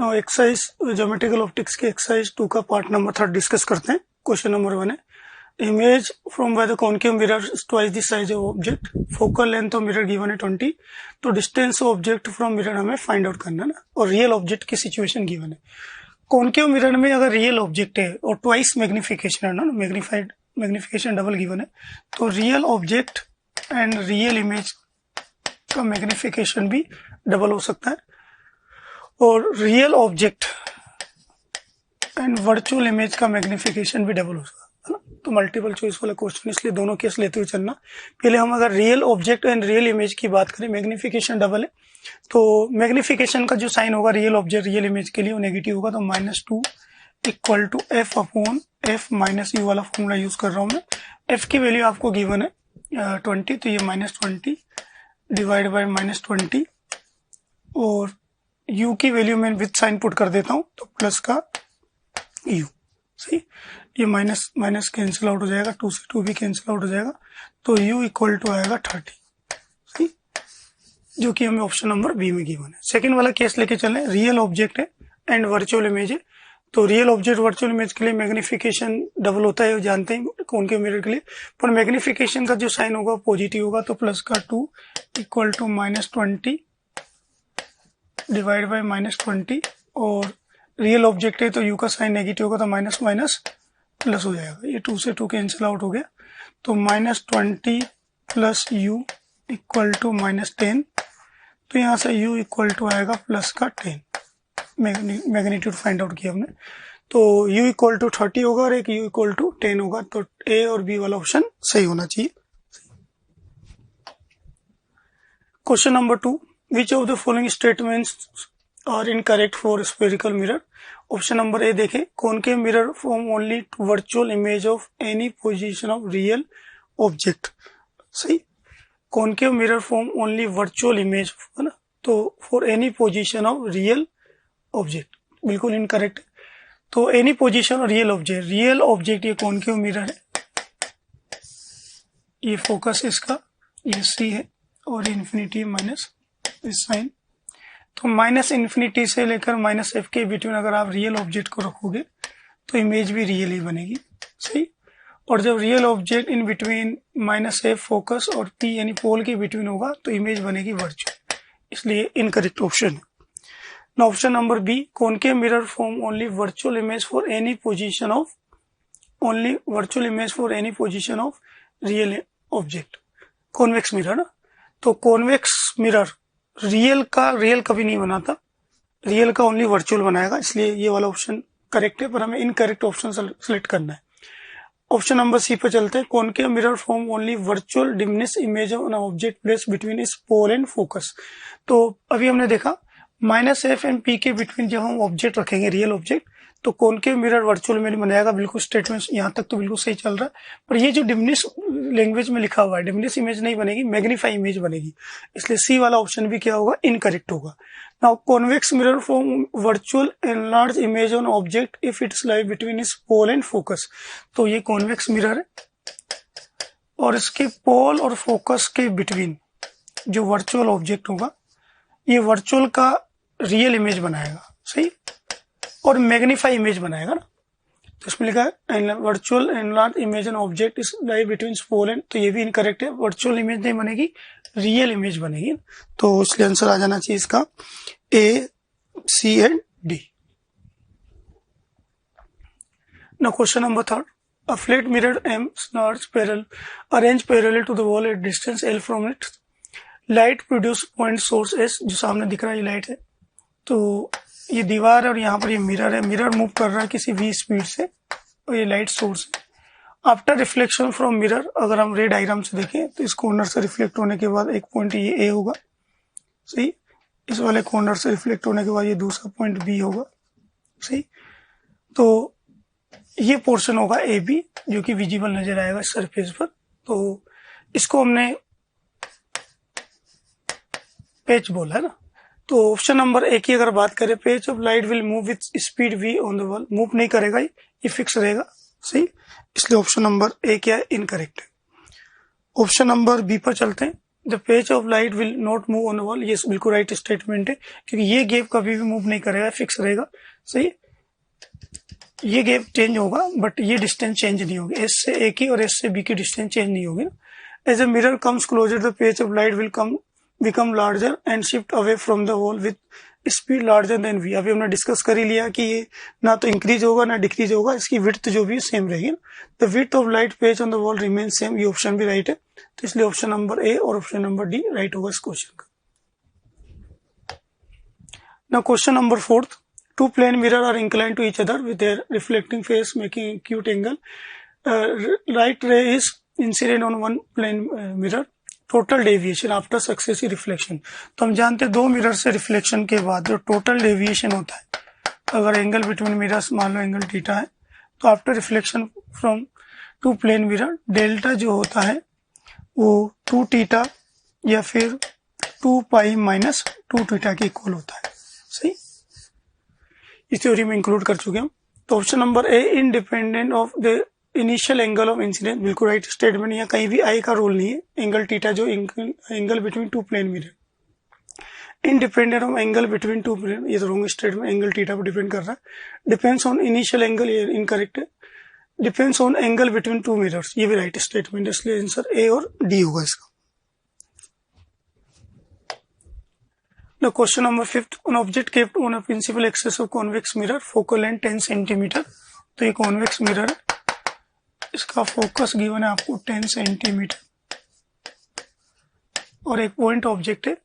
Exercise geometrical optics के exercise 2 का part number 3 discuss करते हैं। क्वेश्चन नंबर 1 है image from by the concave mirror twice the size of object, focal length of mirror given है 20, तो distance of object from mirror हमें find out करना है ना, और रियल ऑब्जेक्ट की सिचुएशन गिवन है। कॉनकेव मिरर में अगर रियल ऑब्जेक्ट है और ट्वाइस मैग्निफिकेशन है ना, मैग्निफिकेशन डबल गिवन है, तो real object and real image का मैग्निफिकेशन भी डबल हो सकता है, और real object and virtual image का मैग्निफिकेशन भी डबल हो सकता है ना। तो मल्टीपल चॉइस वाला क्वेश्चन, इसलिए दोनों केस लेते हुए चलना। पहले हम अगर real object and real image की बात करें, मैग्निफिकेशन डबल है, तो मैग्निफिकेशन का जो साइन होगा रियल ऑब्जेक्ट रियल इमेज के लिए वो नेगेटिव होगा, तो -2 equal to f upon f minus u वाला फॉर्मूला यूज कर रहा हूं मैं। एफ की वैल्यू आपको गिवन है 20, तो ये -20 डिवाइड बाय -20, और u की वैल्यू मैं विद साइन पुट कर देता हूं, तो प्लस का u, सही। ये माइनस माइनस कैंसिल आउट हो जाएगा, 2 से 2 भी कैंसिल आउट हो जाएगा, तो u इक्वल टू आएगा 30, सही, जो कि हमें ऑप्शन नंबर बी में गिवन है। सेकंड वाला केस लेके चलें, रियल ऑब्जेक्ट है एंड वर्चुअल इमेज है, तो रियल ऑब्जेक्ट वर्चुअल इमेज के लिए मैग्निफिकेशन डबल होता है, जानते हैं कॉनकेव मिरर के लिए, पर मैग्निफिकेशन का जो साइन होगा पॉजिटिव होगा, तो प्लस का 2 इक्वल टू -20 डिवाइड बाय -20, और रियल ऑब्जेक्ट है तो u का साइन नेगेटिव होगा, तो माइनस माइनस प्लस हो जाएगा, ये 2 से 2 कैंसिल आउट हो गया, तो -20 प्लस u इक्वल टू -10, तो यहाँ से u इक्वल टू आएगा प्लस का 10, मैग्नीट्यूड फाइंड आउट किया हमने, तो u इक्वल टू 30 होगा और एक u इक्वल टू 10 होगा, तो a और b वाला ऑप्शन सही होना चाहिए। Question number 2, which of the following statements are incorrect for spherical mirror. Option number A देखें, concave mirror form only virtual image of any position of real object, सही। Concave mirror form only virtual image है ना, तो for any position of real object, बिल्कुल incorrect है। तो any position real object ये concave mirror है, ये फोकस इसका ये सी है, और इन्फिनिटी माइनस इस साइन, तो -इन्फिनिटी से लेकर -f के बिटवीन अगर आप रियल ऑब्जेक्ट को रखोगे तो इमेज भी रियल ही बनेगी, सही। और जब real object in between -f focus और p यानी पोल के बिटवीन होगा तो इमेज बनेगी वर्चुअल, इसलिए इनकरेक्ट ऑप्शन है। Now option number B, concave mirror form only virtual image for any position of real object. Convex mirror ना, तो कॉन्वेक्स मिरर रियल कभी नहीं बनाता, रियल का ओनली वर्चुअल बनाएगा, इसलिए ये वाला ऑप्शन करेक्ट है, पर हमें इनकरेक्ट ऑप्शन सेलेक्ट करना है। ऑप्शन नंबर सी पे चलते हैं, concave mirror form only virtual diminish image of an object place between its pole and focus. तो अभी हमने देखा -f एंड p के बिटवीन जब हम ऑब्जेक्ट रखेंगे रियल ऑब्जेक्ट, तो कॉनकेव मिरर वर्चुअल में बनाएगा, बिल्कुल स्टेटमेंट यहाँ तक तो बिल्कुल सही चल रहा है, पर ये जो डिमिनिश लैंग्वेज में लिखा हुआ है, डिमिनिश इमेज नहीं बनेगी, मैग्नीफाई इमेज बनेगी, इसलिए सी वाला ऑप्शन भी क्या होगा, इनकरेक्ट होगा। Now convex mirror form virtual enlarge image on object if its lie between its pole and focus, तो ये कॉन्वेक्स मिरर है, और इसके पोल और फोकस के बिटवीन जो वर्चुअल ऑब्जेक्ट होगा ये वर्चुअल का रियल इमेज बनाएगा, सही, और मैग्नीफाई इमेज बनाएगा ना, तो इसमें लिखा है virtual enlarge image an object is lie between pole and, तो ये भी इनकरेक्ट है, वर्चुअल इमेज नहीं बनेगी, रियल इमेज बनेगी, तो इसलिए आंसर आ जाना चाहिए इसका A, C and D. Now question number 3, a flat mirror M snarls arranged parallel to the wall at distance L from it. Light produce point source S, जो सामने दिख रहा है ये लाइट है, तो ये दीवार और यहाँ पर ये मिरर है, मिरर मूव कर रहा है किसी v स्पीड से, और ये लाइट सोर्स है। आफ्टर रिफ्लेक्शन फ्रॉम मिरर, अगर हम रे डायग्राम से देखें तो इस कॉर्नर से रिफ्लेक्ट होने के बाद एक पॉइंट ये A होगा, सही, इस वाले कॉर्नर से रिफ्लेक्ट होने के बाद ये दूसरा पॉइंट B होगा, सही, तो ये पोर्शन होगा AB जो कि विजिबल नजर आएगा सरफेस पर, तो इसको हमने पैच बोला है ना। तो ऑप्शन नंबर ए की अगर बात करें, patch of light will move with speed v on the wall, move नहीं करेगा, ये फिक्स रहेगा, सही, इसलिए ऑप्शन नंबर ए क्या है, इनकरेक्ट है। ऑप्शन नंबर बी पर चलते हैं, the page of light will not move on the wall, ये बिल्कुल राइट स्टेटमेंट है, क्योंकि ये गैप कभी भी मूव नहीं करेगा, फिक्स रहेगा, सही। ये गैप चेंज होगा बट ये डिस्टेंस चेंज नहीं होगी, एस से ए की और एस से बी की डिस्टेंस चेंज नहीं होगी। As a mirror comes closer the page of light will become larger and shift away from the wall with speed larger than V. अभी हमने डिस्कस कर ही लिया कि ये ना तो इंक्रीज होगा ना डिक्रीज होगा, इसकी विड्थ जो भी सेम रहेगी। The width of light page on the wall remain same, ये ऑप्शन भी राइट है, तो इसलिए ऑप्शन नंबर ए और ऑप्शन नंबर डी राइट होगा इस क्वेश्चन का। Now question number 4, two plane mirror are inclined to each other with their reflecting face making acute angle. Light ray is incident on one plane mirror. Total deviation after successive reflection. तो हम जानते हैं दो mirror से reflection के बाद जो total deviation होता है, अगर एंगल बिटवीन मिरर्स मान लो एंगल थीटा है, तो after reflection from two plane mirror delta जो होता है वो 2 थीटा या फिर 2 पाई माइनस 2 थीटा के इक्वल होता है, सही। इस थ्योरी में इंक्लूड कर चुके हम। तो option number A independent of the initial angle of incident, बिल्कुल राइट स्टेटमेंट। यहाँ कहीं भी आई का रोल नहीं है, एंगल थीटा जो angle between two plane mirror, independent of angle between two plane, ये तो रॉन्ग स्टेटमेंट, एंगल थीटा पर डिपेंड कर रहा है। डिपेंड्स ऑन इनिशियल एंगल, ये इनकरेक्ट है। Depends on angle between two mirrors, ये भी राइट स्टेटमेंट है, इसलिए आंसर ए और डी होगा इसका। Now question number 5, an object kept on a principal axis of convex mirror, focal length 10 centimetre. तो ये कॉन्वेक्स मिरर है, इसका फोकस गिवन है आपको 10 सेंटीमीटर और एक पॉइंट ऑब्जेक्ट है,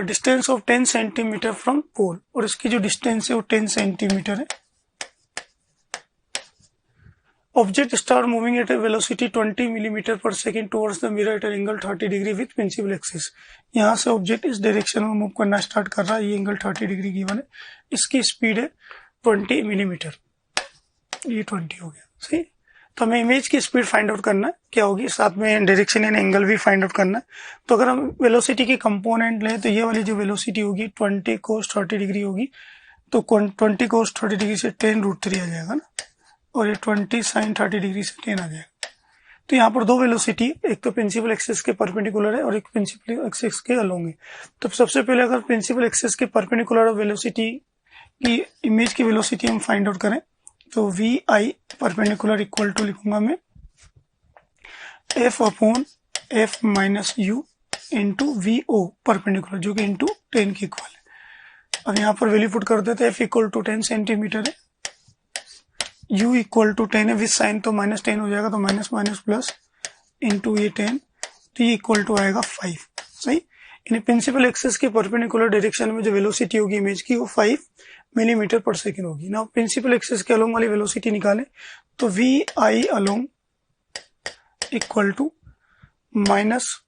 distance of 10 centimetre from pole, और इसकी जो डिस्टेंस है वो 10 सेंटीमीटर है। Object start moving at a velocity 20 millimeter per second towards the mirror at an angle 30 degree with principal axis। यहाँ से ऑब्जेक्ट इस डायरेक्शन में मूव करना स्टार्ट कर रहा है, ये एंगल 30 डिग्री गिवन है, इसकी स्पीड है 20 मिलीमीटर, ये 20 हो गया, सही। तो हमें इमेज की स्पीड फाइंड आउट करना है, क्या होगी, साथ में डायरेक्शन एंड एंगल भी फाइंड आउट करना है। तो अगर हम वेलोसिटी की कंपोनेंट लें तो ये वाली जो वेलोसिटी होगी 20 cos 30 डिग्री होगी, तो 20 cos 30 डिग्री से 10√3 आ जाएगा ना, और ये 20 sin 30 डिग्री से 10 आ जाएगा। तो यहाँ पर दो वेलोसिटी, एक तो प्रिंसिपल एक्सिस के परपेंडिकुलर है और एक प्रिंसिपल एक्सिस के अलोंग है। तो सबसे पहले अगर प्रिंसिपल एक्सिस के परपेंडिकुलर वेलोसिटी की इमेज की वेलोसिटी हम फाइंड आउट करें, तो V I perpendicular equal to लिखूंगा मैं f upon f minus u into V O perpendicular, जो कि इंटू 10 के इक्वल है। अब यहाँ पर वैल्यू पुट कर देते हैं, एफ इक्वल टू 10 सेंटीमीटर है, u इक्वल टू 10 है, विद साइन तो -10 हो जाएगा, तो माइनस माइनस प्लस इंटू ये 10, तो ये इक्वल टू आएगा 5, सही। यानी प्रिंसिपल एक्सिस के परपेंडिकुलर डायरेक्शन में जो वेलोसिटी होगी इमेज की वो 5 मिलीमीटर पर सेकेंड होगी। ना प्रिंसिपल एक्सिस के अलोंग वाली वेलोसिटी निकालें, तो V I along equal to minus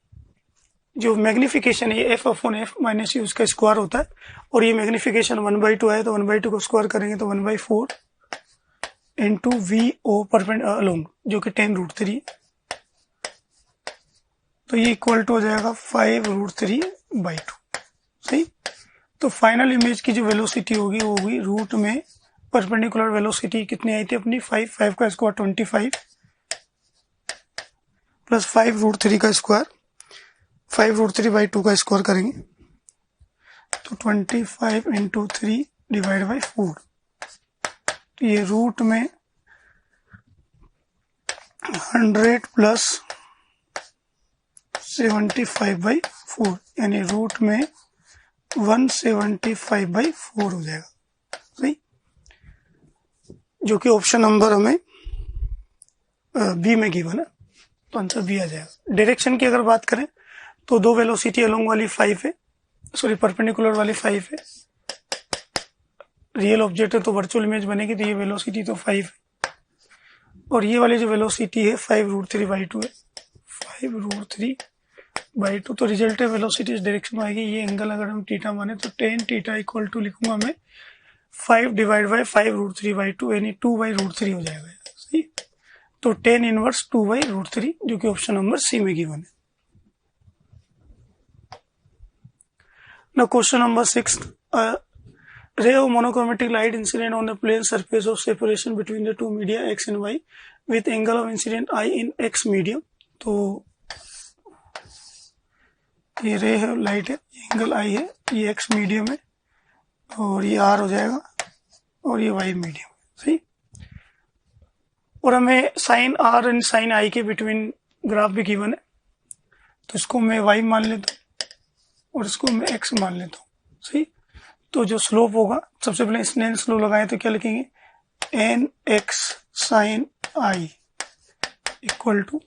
जो मैग्निफिकेशन है f upon f minus u, उसका स्क्वायर होता है, और ये मैग्निफिकेशन 1/2 है, तो 1/2 को स्क्वायर करेंगे तो 1/4 into V O perpendicular along, जो कि 10√3, तो ये इक्वल टू हो जाएगा 5√3/2, सही। तो फाइनल इमेज की जो वेलोसिटी होगी वो होगी रूट में परपेंडिकुलर वेलोसिटी कितनी आई थी अपनी 5 का स्क्वायर 25 प्लस 5√3 का स्क्वायर, 5√3/2 का स्क्वायर करेंगे तो 25 इंटू 3 डिवाइड बाई 4, ये रूट में 100 प्लस 75/4, यानी रूट में 175/4 हो जाएगा, सही, जो कि ऑप्शन नंबर हमें बी में गिवन है, तो आंसर बी आ जाएगा। डायरेक्शन की अगर बात करें तो दो वेलोसिटी अलोंग वाली 5 है, सॉरी परपेंडिकुलर वाली 5 है, रियल ऑब्जेक्ट है तो वर्चुअल इमेज बनेगी, तो ये वेलोसिटी तो 5 है, और ये वाली जो वेलोसिटी है 5√3/2 है, 5√3/2, तो रिजल्ट वेलोसिटी इस डायरेक्शन में आएगी। ये एंगल अगर हम थीटा माने तो 10 थीटा इक्वल टू लिखूंगा मैं 5 डिवाइड बाई 5√3/2, यानी 2/√3 हो जाएगा, सही। तो 10 इनवर्स 2/√3, जो कि ऑप्शन नंबर सी में गिवन है। Now question number 6, ray of monochromatic light incident on the plane surface of separation between the two media x and y with angle of incident I in x medium। तो ये रे है, light है, angle आई है, ये x medium है और ये आर हो जाएगा और ये वाई मीडियम है, सही। और हमें साइन आर एंड साइन आई के बिटवीन ग्राफ भी गिवन है, तो इसको मैं वाई मान लेता हूँ और इसको मैं एक्स मान लेता हूँ, सही। तो जो स्लोप होगा, सबसे पहले स्नेल स्लोप लगाए तो क्या लिखेंगे, N x sine i equal to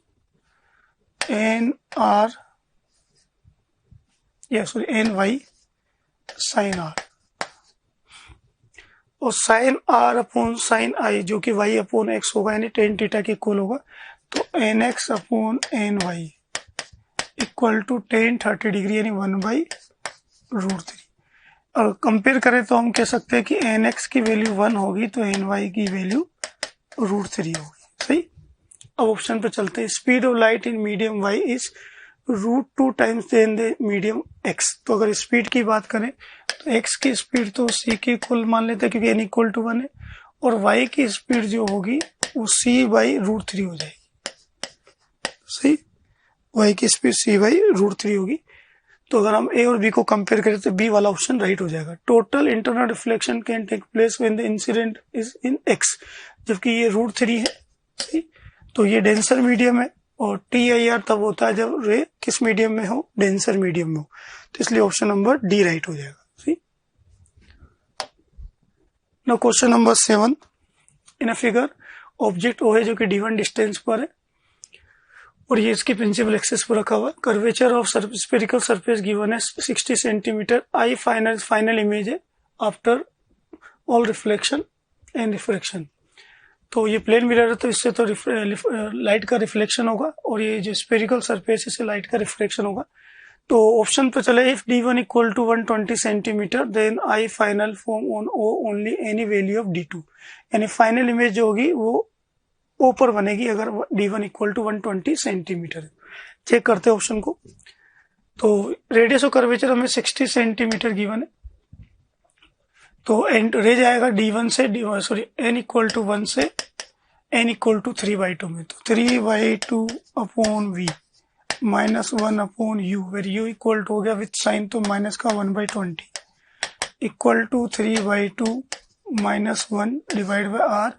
N r या sorry N y sine r, और sine r upon sine i जो कि वाई अपॉन एक्स होगा यानी टेन थीटा के इक्वल होगा, तो N X upon N Y equal to tan 30 degree यानी 1/√3। और कंपेयर करें तो हम कह सकते हैं कि एन एक्स की वैल्यू 1 होगी तो एन वाई की वैल्यू √3 होगी, सही। अब ऑप्शन पे चलते हैं। Speed of light in medium Y is √2 times then the medium X. तो अगर स्पीड की बात करें तो एक्स की स्पीड तो सी के इक्वल मान लेते हैं क्योंकि एन इक्वल टू 1 है, और वाई की स्पीड जो होगी वो c/√3 हो जाएगी, सही। वाई की स्पीड c/√3 होगी। तो अगर हम ए और बी को कंपेयर करें तो बी वाला ऑप्शन राइट हो जाएगा। Total internal reflection can take place when the incident is in X, जबकि ये √3 है, सही। तो ये डेंसर मीडियम है और TIR तब होता है जब रे किस मीडियम में हो, डेंसर मीडियम में हो, तो इसलिए ऑप्शन नंबर डी राइट हो जाएगा, सही। Now question number 7, in a figure object O है जो कि d1 डिस्टेंस पर है और ये इसकी प्रिंसिपल एक्सिस पर रखा हुआ है। Curvature of spherical surface given है 60 सेंटीमीटर। आई फाइनल इमेज है after all reflection and refraction. तो ये प्लेन मिरर है तो इससे तो लाइट का रिफ्लेक्शन होगा और ये जो स्फेरिकल सरफेस इससे लाइट का रिफ्लेक्शन होगा। तो ऑप्शन पे चले, if d1 equal to 120 centimetre then I final form on O only any value of d2, यानी फाइनल इमेज जो होगी वो ओ पर बनेगी अगर d1 equal to 120 centimetre. Check करते हैं ऑप्शन को। तो रेडियस ऑफ कर्वेचर हमें 60 सेंटीमीटर गिवन है, तो रे जाएगा d1 से n इक्वल टू 1 से n इक्वल टू 3/2 में, तो 3/2 upon v minus 1 upon u, where u equal to हो गया विथ साइन तो माइनस का 1/20 equal to 3/2 minus 1 divide by r।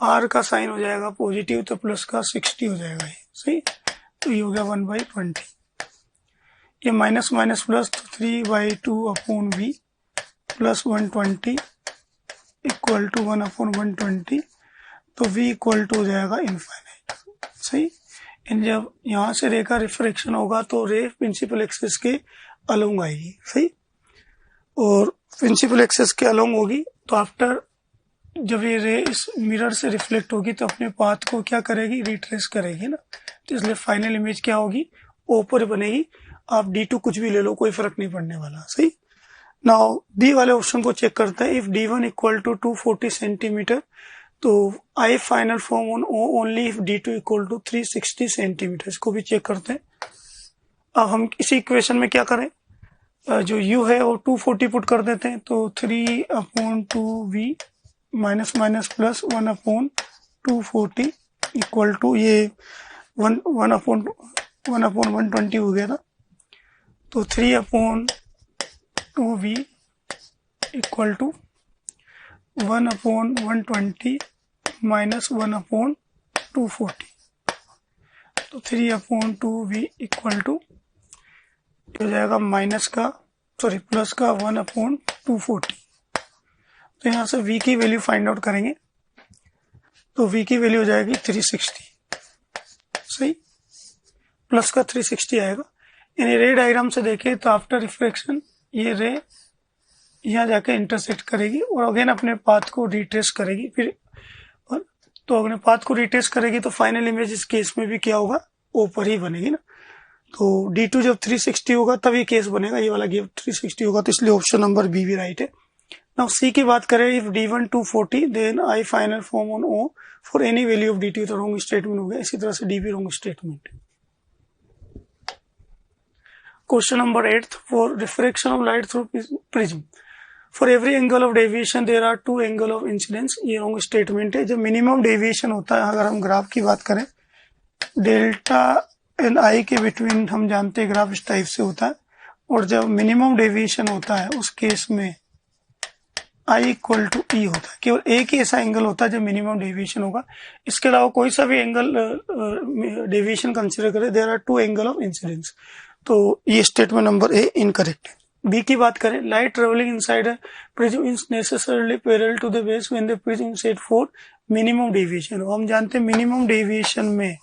r का साइन हो जाएगा पॉजिटिव तो प्लस का 60 हो जाएगा ये, सही। तो ये हो गया 1/20, ये माइनस माइनस प्लस तो 3/2 upon v plus 120 equal to 1 upon 120, तो v इक्वल टू हो जाएगा इनफाइनाइट, सही। एंड जब यहाँ से रे का रिफ्रैक्शन होगा तो रे प्रिंसिपल एक्सिस के अलोंग आएगी, सही। और प्रिंसिपल एक्सिस के अलोंग होगी तो आफ्टर जब ये रे इस मिरर से रिफ्लेक्ट होगी तो अपने पाथ को क्या करेगी, रिट्रेस करेगी ना, तो इसलिए फाइनल इमेज क्या होगी, ऊपर बनेगी। आप d2 कुछ भी ले लो, कोई फर्क नहीं पड़ने वाला, सही। नाउ बी वाले ऑप्शन को चेक करते हैं। If d1 equal to 240 centimetre तो I final form on O only if d2 equal to 360 centimetre. इसको भी चेक करते हैं। अब हम इसी इक्वेशन में क्या करें, जो u है वो 240 पुट कर देते हैं, तो 3/2v minus minus plus 1/240 equal to ये 1/120 हो गया था, तो 3/2v इक्वल टू 1/120 माइनस 1/240, तो 3/2v इक्वल टू हो जाएगा प्लस का 1/240। तो यहाँ से v की वैल्यू फाइंड आउट करेंगे, तो v की वैल्यू हो जाएगी 360, सही। प्लस का 360 आएगा। यानी रे डायग्राम से देखें तो आफ्टर रिफ्रैक्शन ये रे यहाँ जाके इंटरसेक्ट करेगी और अगेन अपने पाथ को रिट्रेस करेगी, फिर तो अपने पाथ को रिट्रेस करेगी तो फाइनल इमेज इस केस में भी क्या होगा, ऊपर ही बनेगी ना। तो d2 जब 360 होगा तब ये केस बनेगा, ये वाला गिव 360 होगा, तो इसलिए ऑप्शन नंबर बी भी राइट है। नाउ सी की बात करें, if d1 240 then I final form on O for any value of d2, तो रॉन्ग स्टेटमेंट हो गया। इसी तरह से डी भी wrong statement. Question number 8, for refraction of light through prism for every angle of deviation there are 2 angle of incidence. ये wrong statement है। जब मिनिमम डेविएशन होता है, अगर हम ग्राफ की बात करें, डेल्टा एंड आई के बिटवीन हम जानते हैं ग्राफ इस टाइप से होता है, और जब मिनिमम डेविएशन होता है उस केस में आई इक्वल टू ई होता है। केवल एक ही ऐसा एंगल होता है जब मिनिमम डेविएशन होगा, इसके अलावा कोई सा भी एंगल डेविएशन कंसिडर करें, there are two angle of incidence. तो ये स्टेटमेंट नंबर ए इनकरेक्ट है। बी की बात करें, light travelling inside a prism is necessarily parallel to the base when the prism set for minimum deviation. हम जानते हैं मिनिमम डेविएशन में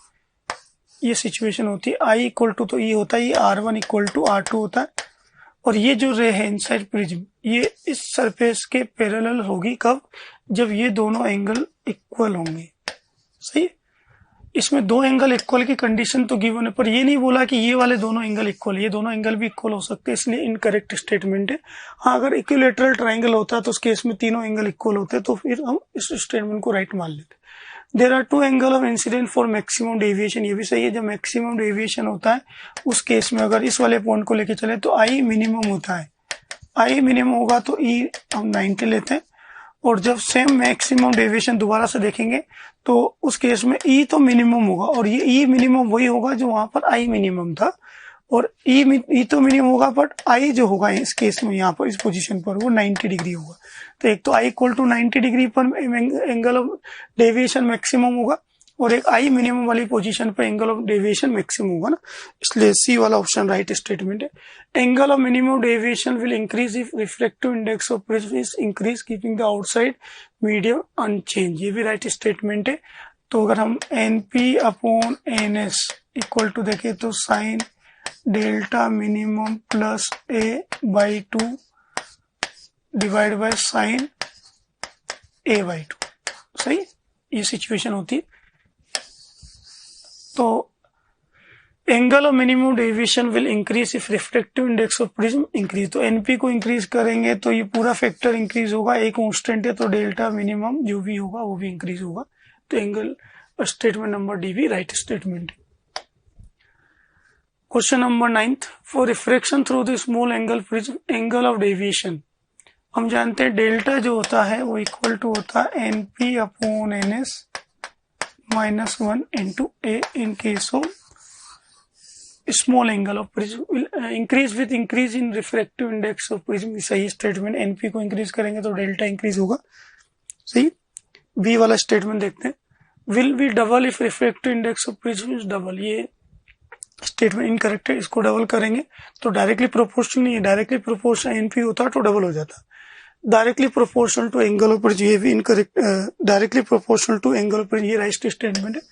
ये सिचुएशन होती है, आई इक्वल टू तो ई होता है, ये R1 इक्वल टू R2 होता है, और ये जो रे है इनसाइड प्रिज्म ये इस सरफेस के पैरेलल होगी कब, जब ये दोनों एंगल इक्वल होंगे। सही, इसमें दो एंगल इक्वल की कंडीशन तो गिवन है, पर ये नहीं बोला कि ये वाले दोनों एंगल इक्वल, ये दोनों एंगल भी इक्वल हो सकते हैं, इसलिए इनकरेक्ट स्टेटमेंट है। हाँ, अगर इक्विलेटरल ट्राइंगल होता तो उस केस में तीनों एंगल इक्वल होते तो फिर हम इस स्टेटमेंट को राइट मान लेते। There are two angle of incident for maximum deviation, ये भी सही है। जब मैक्सिमम डेविएशन होता है उस केस में अगर इस वाले पॉइंट को लेके चले तो आई मिनिमम होता है, आई मिनिमम होगा तो ई हम 90 लेते हैं, और जब सेम मैक्सिमम डेविएशन दोबारा से देखेंगे तो उस केस में ई तो मिनिमम होगा, और ये ई मिनिमम वही होगा जो वहां पर आई मिनिमम था, और ई तो मिनिमम होगा बट आई जो होगा इस केस में यहाँ पर इस पोजीशन पर वो 90 डिग्री होगा। तो एक तो आई इक्वल टू 90 डिग्री पर एंगल ऑफ डेविएशन मैक्सिमम होगा, और एक आई मिनिमम वाली पोजीशन पर एंगल ऑफ डेविएशन मैक्सिमम होगा ना, इसलिए सी वाला ऑप्शन राइट स्टेटमेंट है। Angle of minimum deviation will increase if reflective index of prism is increase keeping the outside medium unchange, ये भी राइट स्टेटमेंट है। तो अगर हम NP/NS इक्वल टू देखें तो sine delta minimum plus A/2 divide by sine A/2, सही, ये सिचुएशन होती है। तो angle of minimum deviation will increase if reflective index of prism increase, तो एनपी को इंक्रीज करेंगे तो ये पूरा फैक्टर इंक्रीज होगा, एक कांस्टेंट है तो डेल्टा मिनिमम जो भी होगा वो भी इंक्रीज होगा। तो एंगल स्टेटमेंट नंबर डी भी राइट स्टेटमेंट है। Question number 9, for refraction through the small angle prism angle of deviation, हम जानते हैं डेल्टा जो होता है वो इक्वल टू होता है NP/NS -1 into A in case of small angle of prism will increase with increase in refractive index of prism। सही स्टेटमेंट, NP को इंक्रीज करेंगे तो डेल्टा इंक्रीज होगा। सही, बी वाला स्टेटमेंट देखते हैं, will be double if refractive index of prism is double, ये स्टेटमेंट इनकरेक्ट है, इसको डबल करेंगे तो डायरेक्टली प्रोपोर्शनल नहीं है, डायरेक्टली प्रोपोर्शनल NP होता तो डबल हो जाता, directly proportional to angle of prism, ये भी incorrect, directly proportional to angle of prism, ये राइट स्टेटमेंट है।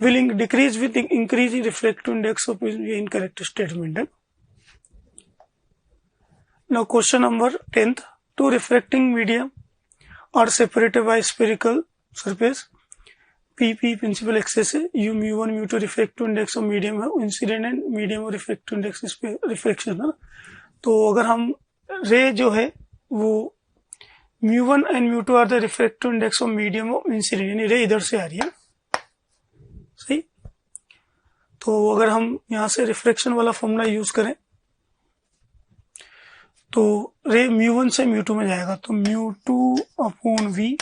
Will decrease with increase in reflective index of prism, ये इनकरेक्ट स्टेटमेंट है। Now question number 10, two refracting medium are separated by spherical surface, PP principal axes है, U μ1 μ2 refractive index of medium है, incident and medium और refractive index reflection है ना। तो अगर हम रे जो है वो μ1 and μ2 are the refractive index of medium of incident, यानी रे इधर से आ रही है, सही। तो अगर हम यहां से रिफ्रैक्शन वाला फॉर्मूला यूज करें तो रे μ1 से μ2 में जाएगा, तो μ2/v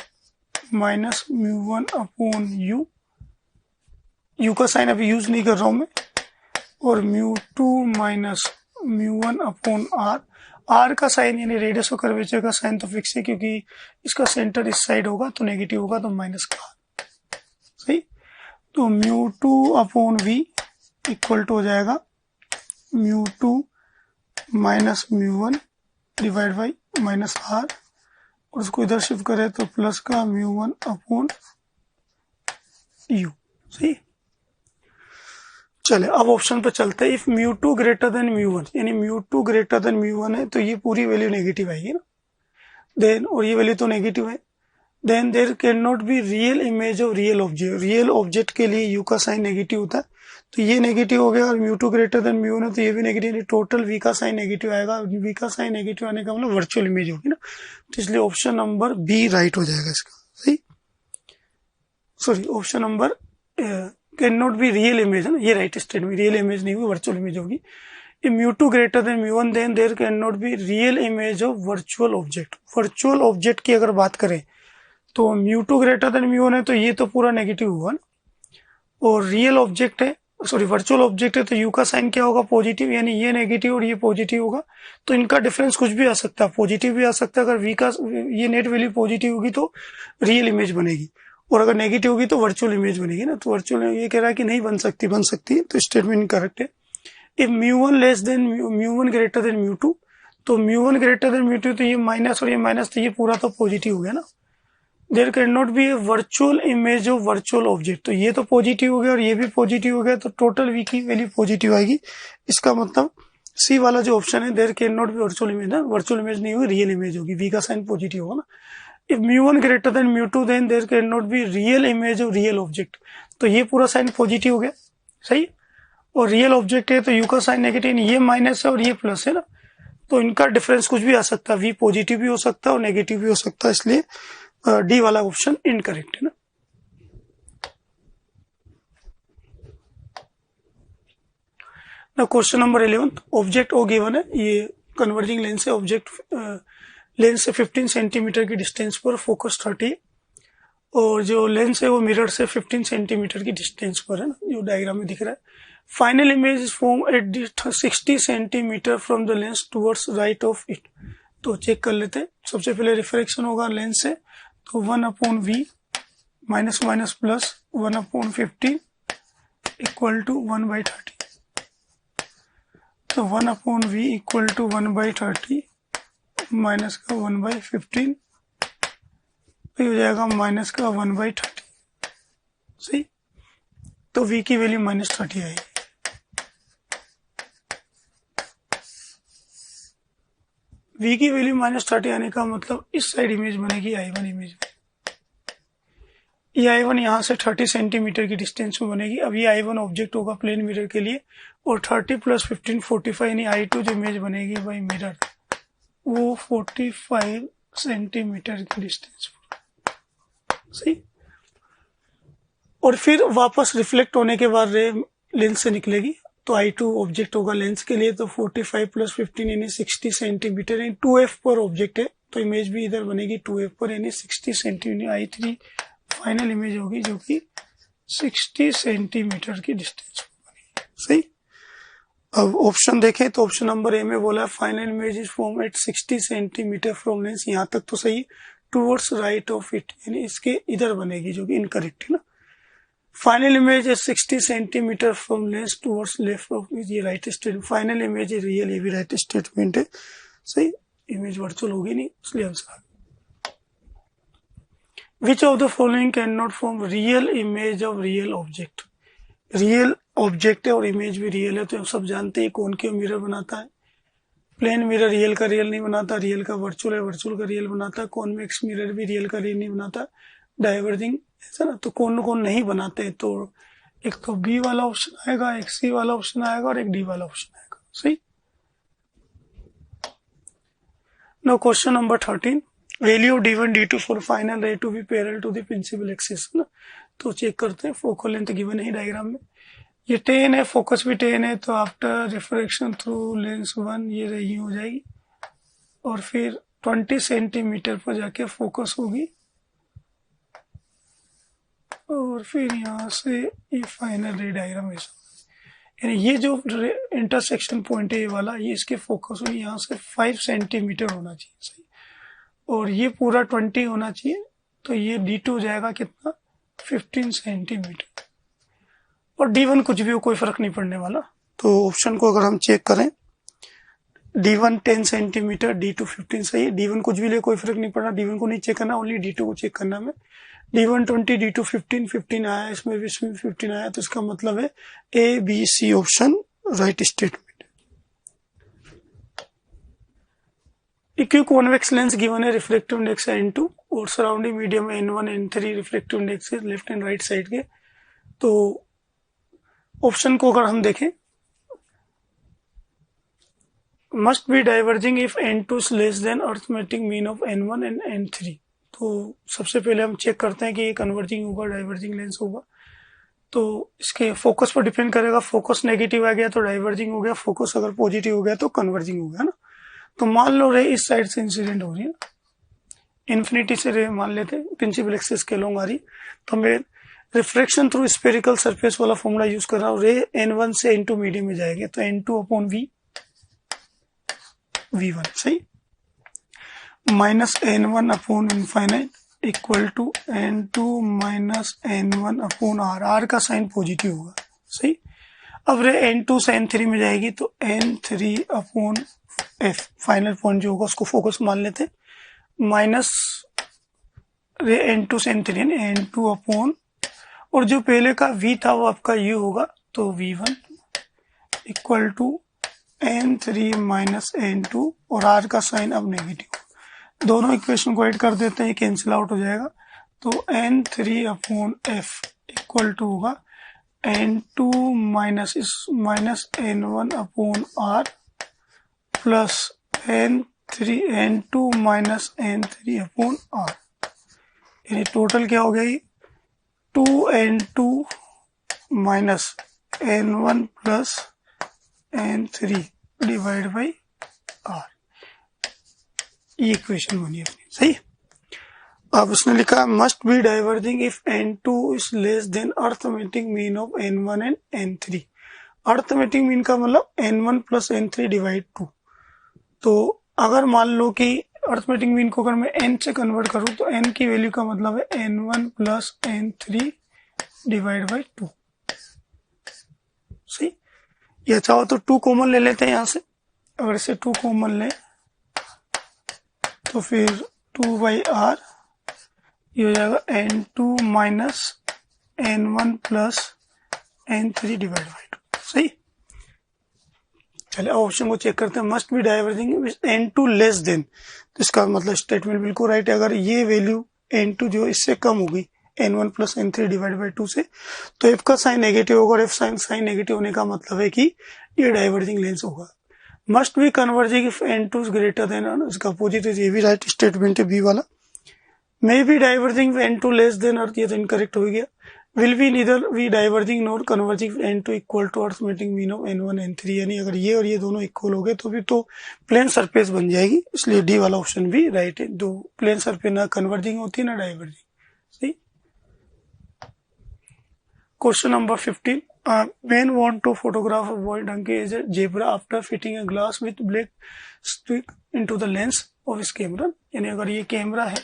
माइनस μ1/u, u का साइन अभी यूज नहीं कर रहा हूं मैं, और μ2 माइनस μ1/r, r का साइन यानी रेडियस ऑफ कर्वेचर का साइन तो फिक्स है क्योंकि इसका सेंटर इस साइड होगा तो नेगेटिव होगा, तो माइनस का, सही। तो μ2/v इक्वल टू हो जाएगा μ2 minus μ1 divide by minus r, और उसको इधर शिफ्ट करें तो प्लस का μ1/u, सही। चले अब ऑप्शन पे चलते हैं, इफ μ2 ग्रेटर देन μ1, यानी μ2 ग्रेटर देन μ1 है तो ये पूरी वैल्यू नेगेटिव आएगी ना, देन, और ये वैल्यू तो नेगेटिव है, then there can not be real image of real object, real object के लिए u का साइन नेगेटिव होता है, तो ये नेगेटिव हो गया, और μ2 ग्रेटर देन μ1 है तो ये भी नेगेटिव, टोटल v का साइन नेगेटिव आएगा, v का साइन नेगेटिव आने का मतलब वर्चुअल इमेज होगी ना, तो इसलिए ऑप्शन नंबर बी राइट हो जाएगा इसका, सही। Sorry, option number can not be real image है ना, ये राइट स्टेटमेंट, रियल इमेज नहीं होगी, वर्चुअल इमेज होगी। μ2 greater than μ1 then there can not be real image of virtual object, virtual object की अगर बात करें तो μ2 ग्रेटर देन μ1 है तो ये तो पूरा नेगेटिव हुआ ना, और रियल ऑब्जेक्ट है सॉरी वर्चुअल ऑब्जेक्ट है तो यू का साइन क्या होगा, पॉजिटिव, यानी ये नेगेटिव और ये पॉजिटिव होगा, तो इनका डिफरेंस कुछ भी आ सकता है, पॉजिटिव भी आ सकता है। अगर वी का ये नेट वैल्यू पॉजिटिव होगी तो रियल इमेज बनेगी, और अगर नेगेटिव होगी तो वर्चुअल इमेज बनेगी ना। तो वर्चुअल ये कह रहा है कि नहीं बन सकती है, तो स्टेटमेंट इनकरेक्ट है। If μ1 less than μ1 greater than μ2, तो μ1 ग्रेटर देन μ2, तो ये माइनस और ये माइनस, तो ये पूरा तो पॉजिटिव हो गया ना। There can not be a virtual image of virtual object, तो ये तो पॉजिटिव हो गया और ये भी पॉजिटिव हो गया, तो टोटल वी की वैल्यू पॉजिटिव आएगी। इसका मतलब सी वाला जो ऑप्शन है, there can not be virtual image, ना वर्चुअल इमेज नहीं होगी, रियल इमेज होगी, वी का साइन पॉजिटिव होगा ना। If μ1 greater than μ2 then there can not be real image of real object, तो ये पूरा साइन पॉजिटिव हो गया, सही। और रियल ऑब्जेक्ट है तो यू का साइन नेगेटिव, ये माइनस है और ये प्लस है ना, तो इनका डिफरेंस कुछ भी आ सकता है, वी पॉजिटिव भी हो सकता है और नेगेटिव भी हो सकता है, इसलिए डी वाला ऑप्शन इनकरेक्ट है ना। Question number 11, object O given है, ये कन्वर्जिंग लेंस है, ऑब्जेक्ट लेंस से 15 सेंटीमीटर की डिस्टेंस पर, फोकस 30, और जो लेंस है वो मिरर से 15 सेंटीमीटर की डिस्टेंस पर है ना, जो डायग्राम में दिख रहा है। Final image is form at 60 centimetre from the lens towards right of it, तो चेक कर लेते हैं। सबसे पहले रिफ्रैक्शन होगा लेंस से, तो 1/v minus minus plus 1/15 equal to 1/30, तो 1/v इक्वल टू 1/30 माइनस का 1/15, तो हो जाएगा माइनस का 1/30, सही। तो v की वैल्यू -30 आएगी। v की वैल्यू -30 आने का मतलब इस साइड इमेज बनेगी I1 इमेज में, ये I1 यहाँ से 30 सेंटीमीटर की डिस्टेंस में बनेगी। अब ये I1 ऑब्जेक्ट होगा प्लेन मिरर के लिए, और 30 + 15 45, यानी I2 जो इमेज बनेगी बाई मिरर वो 45 सेंटीमीटर की डिस्टेंस पर, सही। और फिर वापस रिफ्लेक्ट होने के बाद रे लेंस से निकलेगी, तो I2 ऑब्जेक्ट होगा लेंस के लिए, तो 45 + 15 यानी 60 सेंटीमीटर, यानी 2f पर ऑब्जेक्ट है, तो इमेज भी इधर बनेगी 2f पर, यानी 60 सेंटीमीटर। I3 फाइनल इमेज होगी जो कि 60 सेंटीमीटर की डिस्टेंस पर बनेगी, सही। अब ऑप्शन देखें तो ऑप्शन नंबर ए में बोला final image is form at 60 centimetre from lens, यहाँ तक तो सही, टुवर्ड्स राइट ऑफ इट, यानी इसके इधर बनेगी, जो कि इनकरेक्ट है ना। Final image is 60 centimetre from lens towards left of it, ये right statement. Final image is real, ये भी राइट स्टेटमेंट है, सही। इमेज वर्चुअल होगी नहीं, इसलिए answer. Which of the following can not form real image of real object, real object है और इमेज भी रियल है, तो हम सब जानते हैं कौन क्यों मिरर बनाता है। प्लेन मिरर रियल का रियल नहीं बनाता, रियल का वर्चुअल है, वर्चुअल का रियल बनाता है। कॉन्वेक्स मिरर भी रियल का रियल नहीं बनाता, डाइवर्जिंग, ऐसा ना। तो कौन कौन नहीं बनाते हैं, तो एक तो बी वाला ऑप्शन आएगा, एक सी वाला ऑप्शन आएगा और एक डी वाला ऑप्शन आएगा, सही। Now question number 13, value of D1 D2 for final ray to be parallel to the principal axis ना। तो चेक करते हैं, फोकल लेंथ गिवन है डायग्राम में, ये 10 है, फोकस भी 10 है, तो आफ्टर रिफ्रैक्शन थ्रू लेंस 1 ये रही हो जाएगी, और फिर 20 सेंटीमीटर पर जाके फोकस होगी, और फिर यहाँ से ये फाइनल रे डायग्राम ऐसा, यानी ये जो इंटरसेक्शन पॉइंट है ये वाला, ये इसके फोकस होगी, यहाँ से 5 सेंटीमीटर होना चाहिए, सही। और ये पूरा 20 होना चाहिए, तो ये D2 हो जाएगा कितना, 15 सेंटीमीटर। और D1 कुछ भी हो, कोई फर्क नहीं पड़ने वाला। तो ऑप्शन को अगर हम चेक करें, D1 10 सेंटीमीटर, D2 15, सही। D1 कुछ भी ले, कोई फर्क नहीं पड़ना, D1 को नहीं चेक करना, ओनली D2 को चेक करना है। D1 20, D2 15, 15 आया, इसमें भी 15 आया, तो इसका मतलब है A, B, C option right statement. Equi convex lens given है, रिफ्लेक्टिव इंडेक्स है N2 और surrounding medium N1 N3 reflective index है लेफ्ट एंड राइट साइड के। तो ऑप्शन को अगर हम देखें, must be diverging if N2 is less than arithmetic mean of N1 and N3। तो सबसे पहले हम चेक करते हैं कि ये कन्वर्जिंग होगा, डाइवर्जिंग लेंस होगा, तो इसके फोकस पर डिपेंड करेगा। फोकस नेगेटिव आ गया तो डाइवर्जिंग हो गया, फोकस अगर पॉजिटिव हो गया तो कन्वर्जिंग हो गया ना। तो मान लो रे इस साइड से इंसिडेंट हो रही है, इन्फिनिटी से रे मान लेते हैं, प्रिंसिपल एक्सिस के लॉन्ग आ रही, तो हमें रिफ्रैक्शन थ्रू स्फेरिकल सरफेस वाला फॉर्मूला यूज कर रहा हूँ, रे n1 से इनटू मीडियम में जाएंगे तो n2 अपॉन v1 सही, minus n1 upon infinite equal to n2 minus n1 upon r का साइन पॉजिटिव होगा सही। अब रे n2 से n3 में जाएगी तो n3 upon f final point जो होगा उसको फोकस मान लेते हैं, माइनस रे n2 से n3 यानी n2 अपॉन, और जो पहले का v था वो आपका u होगा तो v1 equal to n3 minus n2 और r का साइन अब नेगेटिव, दोनों इक्वेशन को ऐड कर देते हैं, कैंसिल आउट हो जाएगा तो n3 upon f equal to होगा n2 minus n1 upon r plus n2 minus n3 upon r, यानी टोटल क्या हो गया ये 2n2 minus n1 plus n3 divide by r, ये इक्वेशन बनी अपनी सही। अब उसने लिखा must be diverging if n2 is less than arithmetic mean of n1 and n3। Arithmetic mean का मतलब n1 प्लस n3 डिवाइड 2, तो अगर मान लो कि अर्थमेटिक मीन को अगर मैं n से कन्वर्ट करूं तो n की वैल्यू का मतलब है n1 plus n3 divide by 2 सही। या चाहो तो 2 कॉमन ले लेते हैं यहां से, अगर इसे 2 कॉमन ले तो फिर 2 बाई आर ये हो जाएगा n2 minus n1 plus n3 divide by 2 सही। चलिए ऑप्शन को चेक करते हैं, must be diverging n2 less then, तो इसका मतलब स्टेटमेंट बिल्कुल राइट है। अगर ये वैल्यू n2 जो इससे कम होगी n1 plus n3 divide by 2 से, तो f का साइन नेगेटिव होगा, और f साइन नेगेटिव होने का मतलब है कि ये डाइवर्जिंग लेंस होगा। Must be converging if n2 is greater than, इसका अपोजिट है, ये भी राइट स्टेटमेंट है बी वाला। May be diverging n2 less than अर्थ, ये तो इनकरेक्ट हो गया। Will be neither be diverging nor converging n2 equal to arithmetic mean of n1 n3, यानी अगर ये और ये दोनों इक्वल हो गए तो फिर तो प्लेन सरफेस बन जाएगी, इसलिए डी वाला ऑप्शन भी राइट है। दो प्लेन सरफेस ना कन्वर्जिंग होती है ना डाइवर्जिंग सही। Question number 15, men want to photograph a boy donkey as a zebra after fitting a glass with black stick into the lens of his camera। यानी अगर ये कैमरा है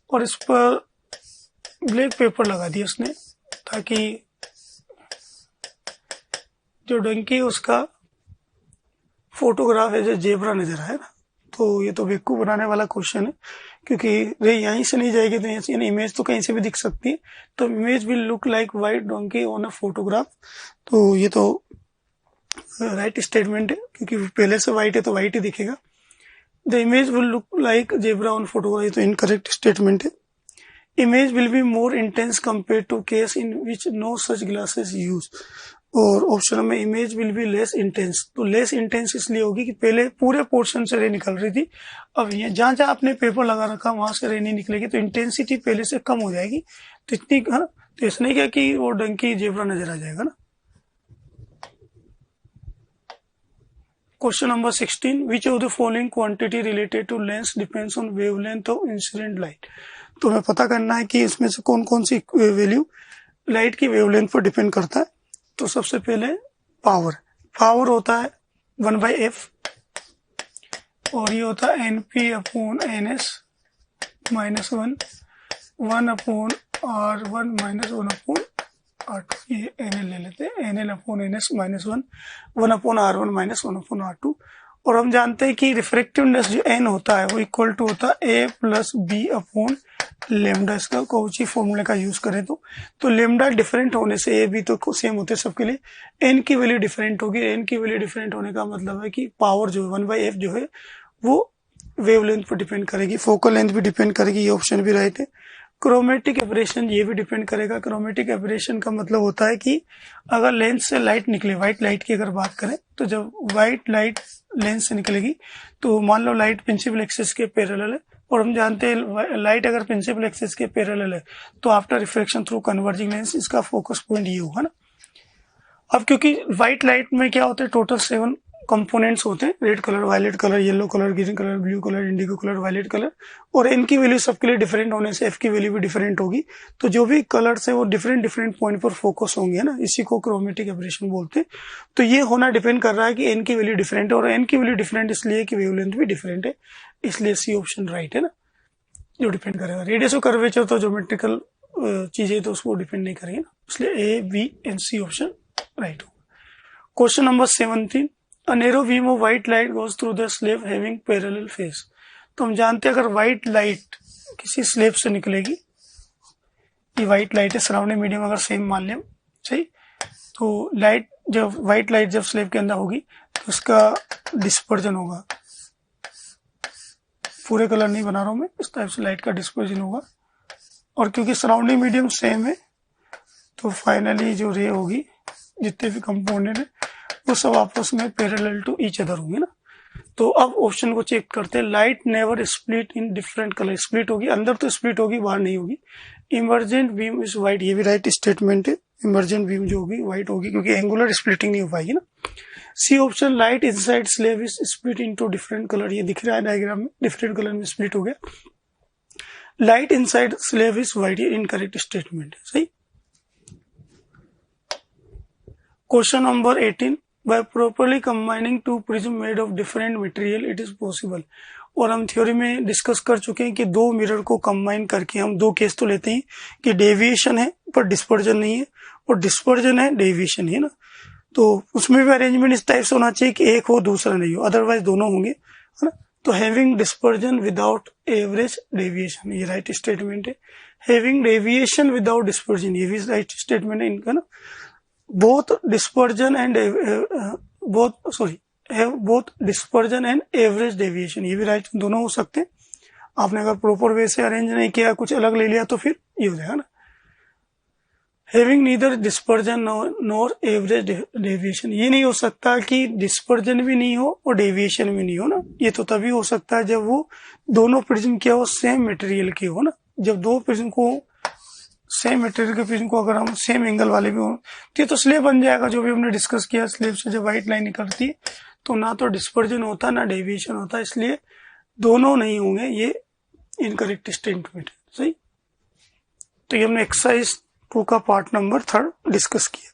और इस पर ब्लैक पेपर लगा दिया उसने ताकि जो डंकी है उसका फोटोग्राफ एज ए जेबरा नजर आए ना, तो ये तो बेवकूफ बनाने वाला क्वेश्चन है, क्योंकि रे यहीं से नहीं जाएगी तो यानी इमेज तो कहीं से भी दिख सकती है, तो image will look like white donkey on a photograph, तो ये तो राइट स्टेटमेंट है, क्योंकि पहले से वाइट है तो वाइट ही दिखेगा। The image will look like zebra on photograph, ये तो इनकरेक्ट स्टेटमेंट है। Image will be more intense compare to case in which no such glasses use, और ऑप्शन में image will be less intense, तो less intense इसलिए होगी कि पहले पूरे पोर्शन से रे निकल रही थी, अब ये जहां जहां आपने पेपर लगा रखा वहां से रे नहीं निकलेगी, तो इंटेंसिटी पहले से कम हो जाएगी, तो इतनी है ना, तो इसने क्या कि वो डंकी जेब्रा नजर आ जाएगा ना। Question number 16, which of the following quantity related to lens depends on wavelength of incident light. तो हमें पता करना है कि इसमें से कौन कौन सी वैल्यू लाइट की वेवलेंथ पर डिपेंड करता है। तो सबसे पहले पावर होता है 1/f, और ये होता है np upon ns minus 1 upon r1 minus 1 upon r2, ये nl ले लेते हैं, nl upon ns minus 1 upon r1 minus 1 upon r2। और हम जानते हैं कि रिफ्रैक्टिवनेस जो n होता है वो इक्वल टू होता है a plus B upon lambda. इसका कौची फॉर्मूले का यूज करें तो लेमडा डिफरेंट होने से ए बी तो सेम होते हैं सबके लिए, एन की वैल्यू डिफरेंट होगी। एन की वैल्यू डिफरेंट होने का मतलब है कि पावर जो 1/f जो है वो वेवलेंथ पर डिपेंड करेगी, फोकल लेंथ भी डिपेंड करेगी, ये ऑप्शन भी राइट है। क्रोमेटिक एब्रेशन ये भी डिपेंड करेगा। क्रोमेटिक एब्रेशन का मतलब होता है कि अगर लेंस से लाइट निकले, व्हाइट लाइट की अगर बात करें तो जब व्हाइट लाइट लेंस से निकलेगी तो मान लो लाइट प्रिंसिपल एक्सिस के पैरेलल है, और हम जानते हैं लाइट अगर प्रिंसिपल एक्सिस के पैरेलल है तो after reflection through converging lens इसका फोकस पॉइंट ये होगा ना। अब क्योंकि व्हाइट लाइट में क्या होता है, टोटल 7 कंपोनेंट्स होते हैं, red colour, violet colour, yellow colour, green colour, blue colour, indigo colour, violet colour, और एन की वैल्यू सबके लिए डिफरेंट होने से एफ की वैल्यू भी डिफरेंट होगी। तो जो भी कलर्स है वो डिफरेंट डिफरेंट पॉइंट पर फोकस होंगे, है ना, इसी को क्रोमेटिक एब्रेशन बोलते हैं। तो ये होना डिपेंड कर रहा है कि एन की वैल्यू डिफरेंट है, और एन की वैल्यू डिफरेंट इसलिए कि वेवलेंथ भी डिफरेंट है, इसलिए सी ऑप्शन राइट है ना, जो डिपेंड करेगा। रेडियस और कर्वेचर तो ज्योमेट्रिकल चीजें तो उसको डिपेंड नहीं करेगी ना, इसलिए A, B and C option right होगा। Question number 17, A narrow beam of white light goes through the slab having parallel face। तो हम जानते हैं अगर व्हाइट लाइट किसी स्लेब से निकलेगी, ये व्हाइट लाइट है, सराउंडिंग मीडियम अगर सेम मान लें, सही, तो लाइट जब व्हाइट लाइट जब स्लेब के अंदर होगी तो उसका डिस्पर्जन होगा, पूरे कलर नहीं बना रहा हूं मैं, इस टाइप से लाइट का डिस्पर्जन होगा, और क्योंकि सराउंडिंग मीडियम सेम है तो फाइनली जो रे होगी, जितने भी कंपोनेंट है वो सब आपस में पैरेलल टू ईच अदर होंगे ना। तो अब ऑप्शन को चेक करते हैं। Light never split in different colour, split होगी अंदर तो स्प्लिट होगी, बाहर नहीं होगी। इमर्जेंट बीम इज व्हाइट, ये भी राइट स्टेटमेंट है, इमर्जेंट बीम जो होगी व्हाइट होगी क्योंकि एंगुलर स्प्लिटिंग नहीं हो पाएगी ना। C option, light inside slab is split into different colour, ये दिख रहा है डायग्राम में, डिफरेंट कलर में स्प्लिट हो गया। Light inside slab is white, ये इनकरेक्ट स्टेटमेंट है, सही। Question number 18, by properly combining two prism made of different material it is possible। और हम थ्योरी में डिस्कस कर चुके हैं कि दो मिरर को कंबाइन करके हम दो केस तो लेते हैं कि डेविएशन है पर डिस्पर्जन नहीं है, और डिस्पर्जन है डेविएशन है ना। तो उसमें भी अरेंजमेंट इस टाइप से होना चाहिए कि एक हो दूसरा नहीं हो, अदरवाइज दोनों होंगे, है ना। तो having dispersion without average deviation, ये राइट स्टेटमेंट है। हैविंग डेविएशन विदाउट डिस्पर्जन, ये भी राइट स्टेटमेंट है इनका ना। both dispersion and both dispersion and average deviation, ये भी राइट दोनों हो सकते हैं। आपने अगर प्रॉपर वे से अरेंज नहीं किया, कुछ अलग ले लिया तो फिर ये हो जाएगा ना। Having neither dispersion nor average deviation, ये नहीं हो सकता कि डिस्पर्जन भी नहीं हो और डेविएशन भी नहीं हो ना। ये तो तभी हो सकता है जब वो दोनों प्रिज्म क्या हो, सेम मटेरियल के हो ना। जब दो प्रिज्म को, सेम मटेरियल के प्रिज्म को अगर हम सेम एंगल वाले भी हो तो ये तो स्लेब बन जाएगा, जो भी हमने डिस्कस किया। स्लेब से जब व्हाइट लाइन निकलती है तो ना तो डिस्पर्जन होता ना डेविएशन होता, इसलिए दोनों नहीं होंगे, ये इनकरेक्ट स्टेटमेंट है, सही। तो ये हमने एक्सरसाइज 2 का पार्ट नंबर 3 डिस्कस किया।